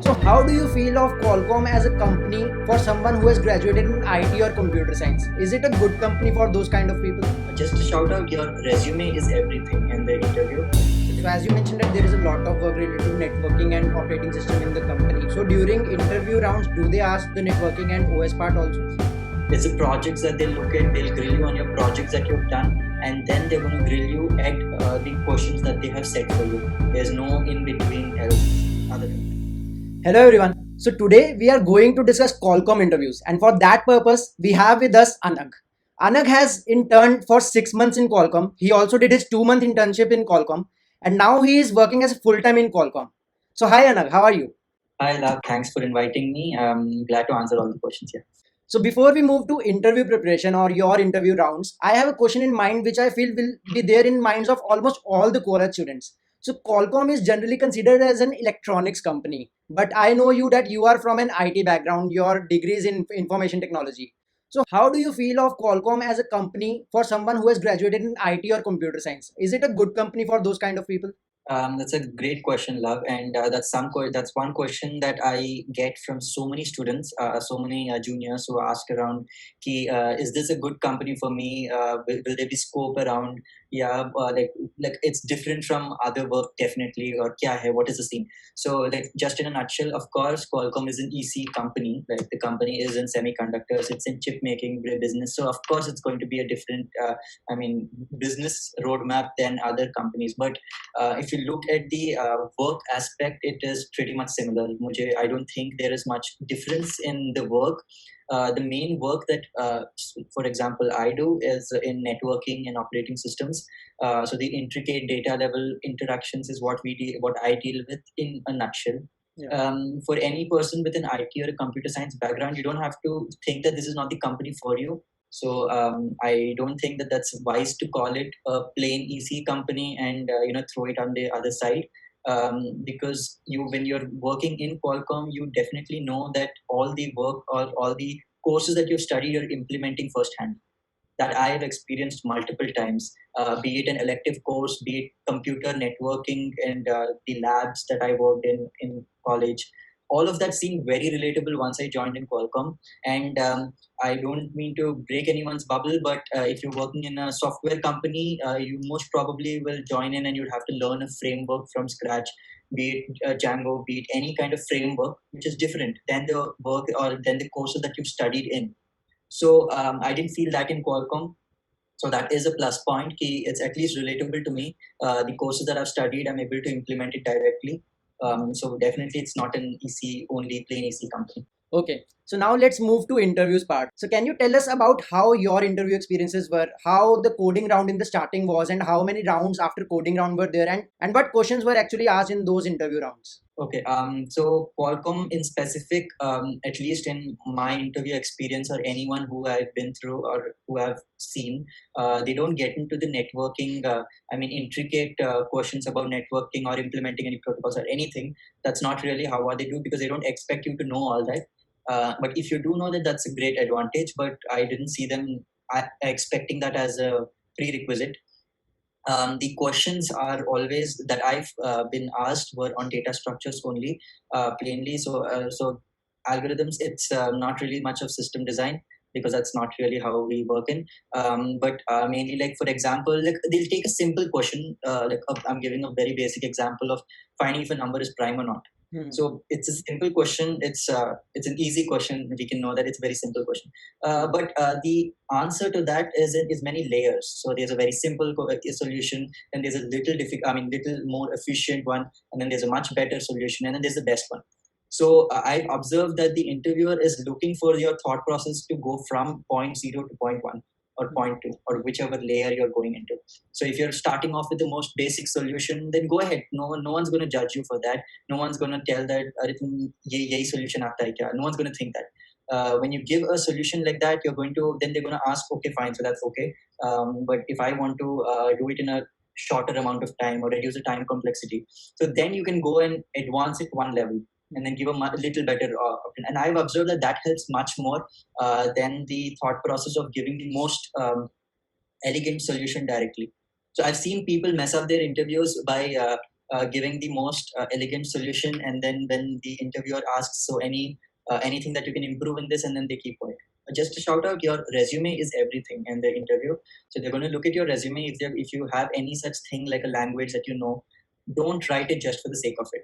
So, how do you feel of Qualcomm as a company for someone who has graduated in IT or computer science? Is it a good company for those kind of people? Just to shout out, your resume is everything in the interview. So, as you mentioned that there is a lot of work related to networking and operating system in the company. So, during interview rounds, do they ask the networking and OS part also? It's the projects that they look at. They'll grill you on your projects that you've done, and then they're going to grill you at the questions that they have set for you. There's no in between else other than that. Hello everyone. So today we are going to discuss Qualcomm interviews, and for that purpose we have with us Anag. Anag has interned for 6 months in Qualcomm. He also did his 2 month internship in Qualcomm, and now he is working as full time in Qualcomm. So hi Anag, how are you? Hi, love. Thanks for inviting me. I'm glad to answer all the questions here. So before we move to interview preparation or your interview rounds, I have a question in mind which I feel will be there in minds of almost all the college students. So Qualcomm is generally considered as an electronics company, but I know you that you are from an IT background, your degree is in information technology. So how do you feel of Qualcomm as a company for someone who has graduated in IT or computer science? Is it a good company for those kind of people? That's a great question, love, and that's one question that I get from so many students, so many juniors who ask around, "Ki, is this a good company for me? Will there be scope around? Yeah, like it's different from other work definitely, or kya hai? What is the scene?" So, like just in a nutshell, of course, Qualcomm is an EC company. Like the company is in semiconductors, it's in chip making business. So, of course, it's going to be a different, business roadmap than other companies, but if you look at the work aspect, it is pretty much similar. I don't think there is much difference in the work. The main work that, for example, I do is in networking and operating systems. So the intricate data level interactions is what I deal with in a nutshell. Yeah. For any person with an IT or a computer science background, you don't have to think that this is not the company for you. So I don't think that that's wise to call it a plain EC company and throw it on the other side. Because when you're working in Qualcomm, you definitely know that all the work or all the courses that you study, you're implementing firsthand. That I have experienced multiple times, be it an elective course, be it computer networking and the labs that I worked in college. All of that seemed very relatable once I joined in Qualcomm. And I don't mean to break anyone's bubble, but if you're working in a software company, you most probably will join in and you'd have to learn a framework from scratch, be it Django, be it any kind of framework, which is different than the work or than the courses that you've studied in. So I didn't feel that in Qualcomm. So that is a plus point. It's at least relatable to me. The courses that I've studied, I'm able to implement it directly. So definitely, it's not an EC only plain EC company. Okay, so now let's move to interviews part. So can you tell us about how your interview experiences were, how the coding round in the starting was, and how many rounds after coding round were there, and what questions were actually asked in those interview rounds? Okay. So Qualcomm in specific, at least in my interview experience or anyone who I've been through or who I've seen, they don't get into the networking. Intricate questions about networking or implementing any protocols or anything. That's not really how what they do because they don't expect you to know all that. But if you do know that, that's a great advantage. But I didn't see them expecting that as a prerequisite. The questions are always that I've been asked were on data structures only, plainly. So algorithms, it's not really much of system design because that's not really how we work in. But mainly, like for example, like they'll take a simple question. I'm giving a very basic example of finding if a number is prime or not. So it's a simple question. It's an easy question. We can know that it's a very simple question. But the answer to that is many layers. So there's a very simple solution, and there's a little more efficient one, and then there's a much better solution, and then there's the best one. So I've observed that the interviewer is looking for your thought process to go from point zero to point one or point two or whichever layer you're going into. So if you're starting off with the most basic solution, then go ahead. No one's going to judge you for that. No one's going to tell that "अरे तुम यही solution आता है क्या?" No one's going to think that. When you give a solution like that, then they're going to ask, okay, fine, so that's okay. But if I want to do it in a shorter amount of time or reduce the time complexity, so then you can go and advance it one level and then give a little better option. And I've observed that helps much more than the thought process of giving the most elegant solution directly. So I've seen people mess up their interviews by giving the most elegant solution, and then when the interviewer asks, so anything that you can improve in this, and then they keep quiet. Just a shout out, your resume is everything in the interview. So they're going to look at your resume. If you have any such thing like a language that you know, don't write it just for the sake of it.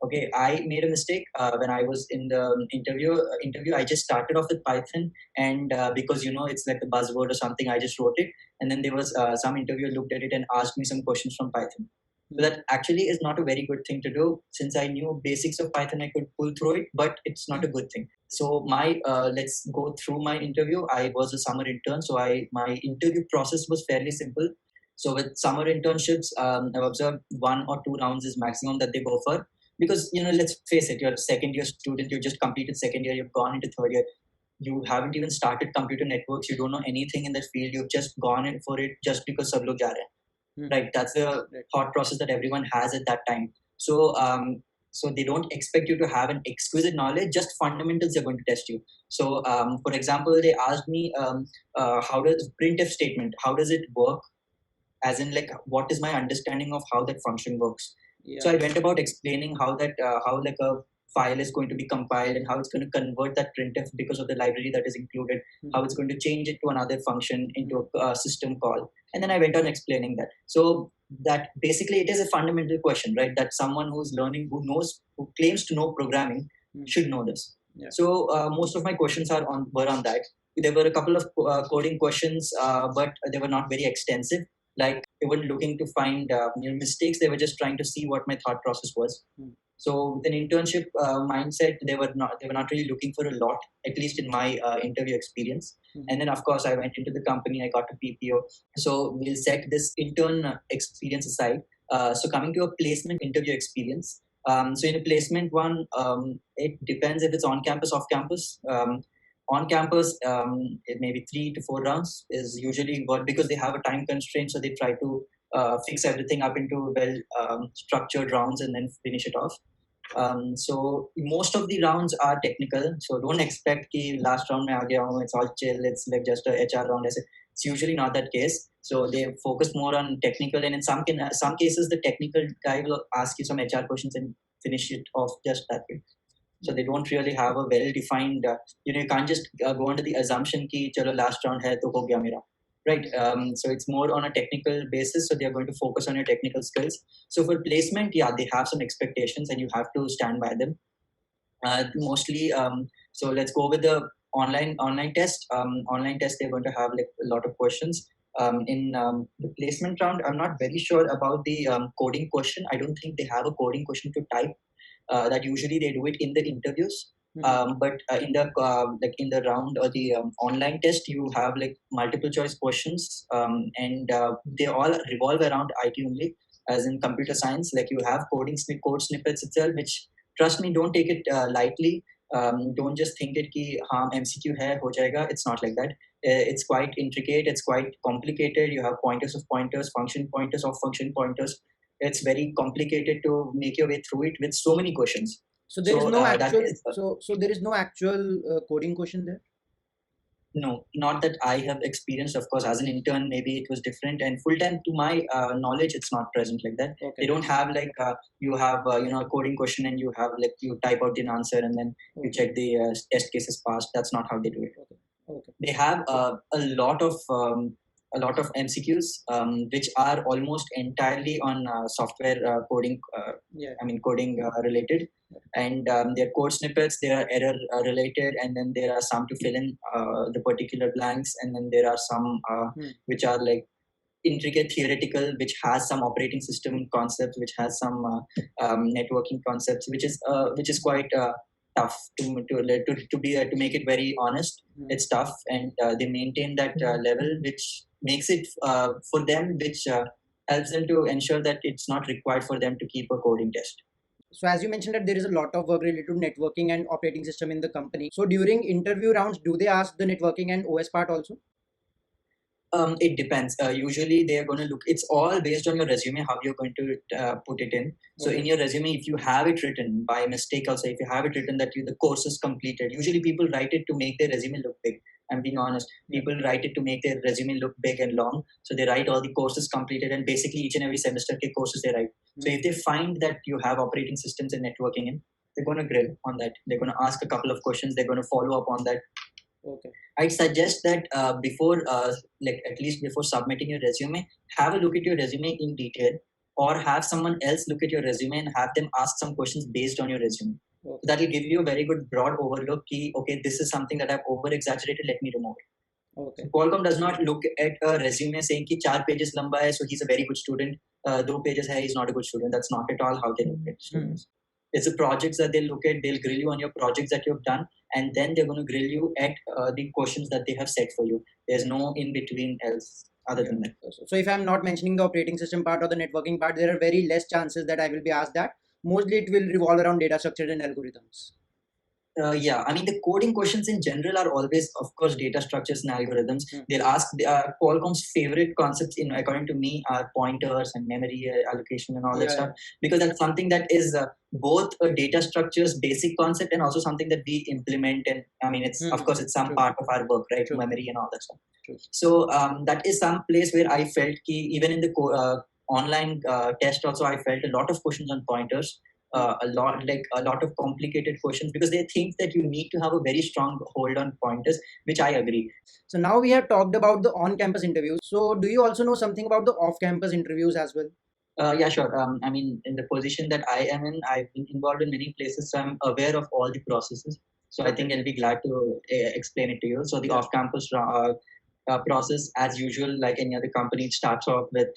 Okay, I made a mistake when I was in the interview. I just started off with Python, and because it's like the buzzword or something, I just wrote it, and then there was some interviewer looked at it and asked me some questions from Python. So that actually is not a very good thing to do. Since I knew basics of Python, I could pull through it, but it's not a good thing. So my let's go through my interview. I was a summer intern, so my interview process was fairly simple. So with summer internships, I've observed 1 or 2 rounds is maximum that they go for, because let's face it, you're a second year student, you just completed second year, you've gone into third year, you haven't even started computer networks, you don't know anything in that field, you've just gone in for it just because sab log ja rahe hain. Right, that's the thought process that everyone has at that time. So they don't expect you to have an exquisite knowledge, just fundamentals they're going to test you. So for example, they asked me, how does printf statement, how does it work, as in like what is my understanding of how that function works. So I went about explaining how like a file is going to be compiled and how it's going to convert that printf because of the library that is included, how it's going to change it to another function into a system call, and then I went on explaining that. So that basically it is a fundamental question, right? That someone who's learning, who claims to know programming should know this. So most of my questions were on that. There were a couple of coding questions, but they were not very extensive. Like they weren't looking to find mistakes. They were just trying to see what my thought process was. So with an internship mindset, they were not really looking for a lot, at least in my interview experience. And then of course I went into the company, I got to PPO. So we'll set this intern experience aside. So coming to a placement interview experience. So in a placement one, it depends if it's on campus, off campus. On campus, it may be 3 to 4 rounds is usually what, because they have a time constraint, so they try to fix everything up into well structured rounds and then finish it off. So most of the rounds are technical, so don't expect ki last round mein aa gaya hu, it's all chill, it's like just a HR round. It's usually not that case. So they focus more on technical, and in some cases the technical guy will ask you some HR questions and finish it off just that way. So they don't really have a well-defined, you can't just go under the assumption ki chalo last round hai to ho gaya mera, right? So it's more on a technical basis. So they are going to focus on your technical skills. So for placement, yeah, they have some expectations and you have to stand by them. Mostly, so let's go with the online test. Online test, they're going to have like a lot of questions. In the placement round, I'm not very sure about the coding question. I don't think they have a coding question to type. That usually they do it in the interviews. But in the round or the online test, you have like multiple choice questions, and they all revolve around IT only, as in computer science. Like you have code snippets itself, which, trust me, don't take it lightly. Don't just think it ki haan MCQ hai ho jayega. It's not like that. It's quite intricate, it's quite complicated. You have pointers of pointers, function pointers of function pointers. It's very complicated to make your way through it with so many questions. So there is no actual. So there is no actual coding question there. No, not that I have experienced. Of course, as an intern, maybe it was different, and full time, to my knowledge, it's not present like that. Okay. They don't have like you have a coding question and you have like you type out an answer and then you check the test cases passed. That's not how they do it. Okay. They have a lot of MCQs, which are almost entirely on software coding. Coding related, and their code snippets, they are error related, and then there are some to fill in the particular blanks, and then there are some which are like intricate theoretical, which has some operating system concepts, which has some networking concepts, which is quite tough to make it very honest. It's tough, and they maintain that level, which makes it for them, which helps them to ensure that it's not required for them to keep a coding test. So as you mentioned that there is a lot of work related to networking and operating system in the company. So during interview rounds, do they ask the networking and OS part also? It depends. Usually they are going to look, it's all based on your resume, how you're going to put it in. So in your resume, if you have it written by mistake, also if you have it written that the course is completed, usually people write it to make their resume look big. I'm being honest. People write it to make their resume look big and long. So they write all the courses completed, and basically each and every semester के courses they write. So if they find that you have operating systems and networking in, they're going to grill on that. They're going to ask a couple of questions. They're going to follow up on that. Okay. I suggest that before, like at least before submitting your resume, have a look at your resume in detail, or have someone else look at your resume and have them ask some questions based on your resume. Okay. That will give you a very good broad overlook. Ki, okay, this is something that I've over exaggerated. Let me remove it. Okay. Qualcomm does not look at a resume saying कि 4 pages लंबा है, so he's a very good student. 2 pages है, he's not a good student. That's not at all how they look at students. It's the projects that they'll look at. They'll grill you on your projects that you've done, and then they're going to grill you at the questions that they have set for you. There's no in between else other than that. So if I'm not mentioning the operating system part or the networking part, there are very less chances that I will be asked that. Mostly it will revolve around data structure and algorithms. Yeah, I mean, the coding questions in general are always, of course, data structures and algorithms. They'll ask Qualcomm's favorite concepts, according to me, are pointers and memory allocation and all that stuff, because that's something that is both a data structure's basic concept and also something that we implement. And I mean, it's of course, it's some part of our work, right? Memory and all that stuff. So that is some place where I felt ki even in the online test also, I felt a lot of questions on pointers. A lot of complicated questions, because they think that you need to have a very strong hold on pointers, which I agree. So now we have talked about the on-campus interviews. So do you also know something about the off-campus interviews as well? Yeah, sure. I mean, in the position that I am in, I've been involved in many places, so I'm aware of all the processes. So I think I'll be glad to explain it to you. So the off-campus process, as usual, like any other company, it starts off with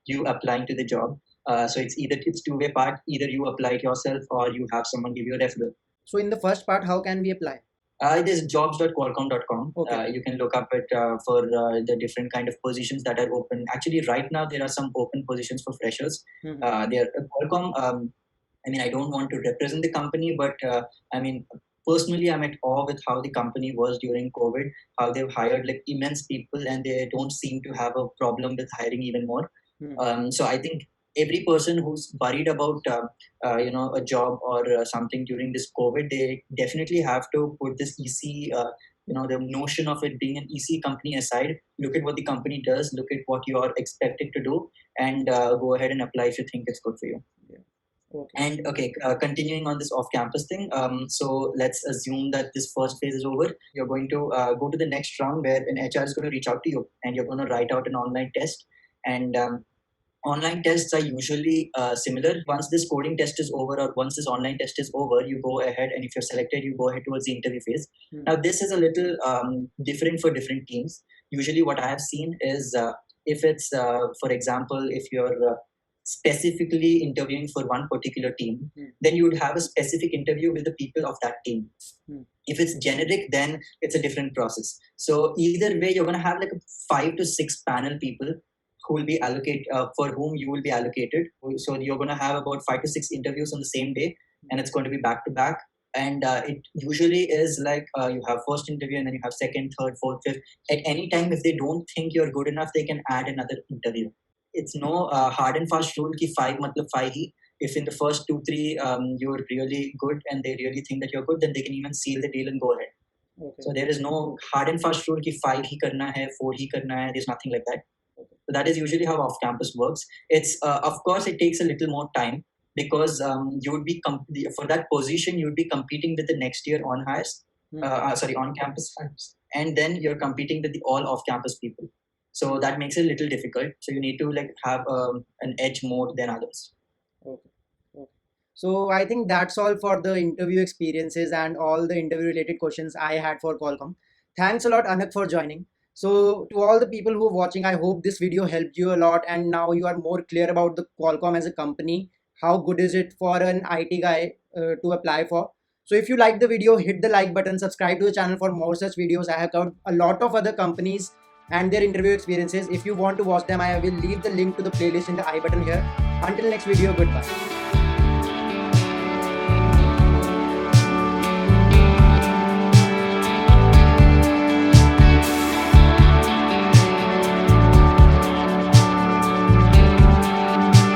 you applying to the job. So it's two-way part. Either you apply it yourself or you have someone give you a referral. So in the first part, how can we apply? It is jobs.qualcomm.com. Okay. You can look up it for the different kind of positions that are open. Actually, right now there are some open positions for freshers. There Qualcomm. I mean, I don't want to represent the company, but I mean, personally, I'm at awe with how the company was during COVID. How they've hired like immense people, and they don't seem to have a problem with hiring even more. So I think every person who's worried about a job or something during this COVID, they definitely have to put this EC, the notion of it being an EC company aside. Look at what the company does, look at what you are expected to do, and go ahead and apply if you think it's good for you. And continuing on this off-campus thing, so let's assume that this first phase is over. You're going to go to the next round where an HR is going to reach out to you, and you're going to write out an online test. And online tests are usually similar. Once this coding test is over, or once this online test is over, you go ahead, and if you're selected, you go ahead towards the interview phase. Now, this is a little different for different teams. Usually what I have seen is if it's, for example, if you're specifically interviewing for one particular team, then you would have a specific interview with the people of that team. If it's generic, then it's a different process. So either way, you're going to have like 5 to 6 panel people who will be allocated, for whom you will be allocated. So you're going to have about 5 to 6 interviews on the same day, and it's going to be back to back. And it usually is like you have first interview, and then you have second, third, fourth, fifth. At any time, if they don't think you're good enough, they can add another interview. It's no hard and fast rule ki 5 matlab 5 hi. If in the first 2-3 you're really good and they really think that you're good, then they can even seal the deal and go ahead. So there is no hard and fast rule ki 5 hi karna hai, 4 hi karna hai. There's nothing like that. So that is usually how off-campus works. It's of course it takes a little more time, because you would be for that position you would be competing with the next year on hires, on-campus hires, and then you're competing with the all off-campus people. So that makes it a little difficult. So you need to like have an edge more than others. Okay. So I think that's all for the interview experiences and all the interview related questions I had for Qualcomm. Thanks a lot, Anak, for joining. So to all the people who are watching, I hope this video helped you a lot, and now you are more clear about the Qualcomm as a company. How good is it for an IT guy to apply for? So if you like the video, hit the like button, subscribe to the channel for more such videos. I have covered a lot of other companies and their interview experiences. If you want to watch them, I will leave the link to the playlist in the I button here. Until next video, goodbye.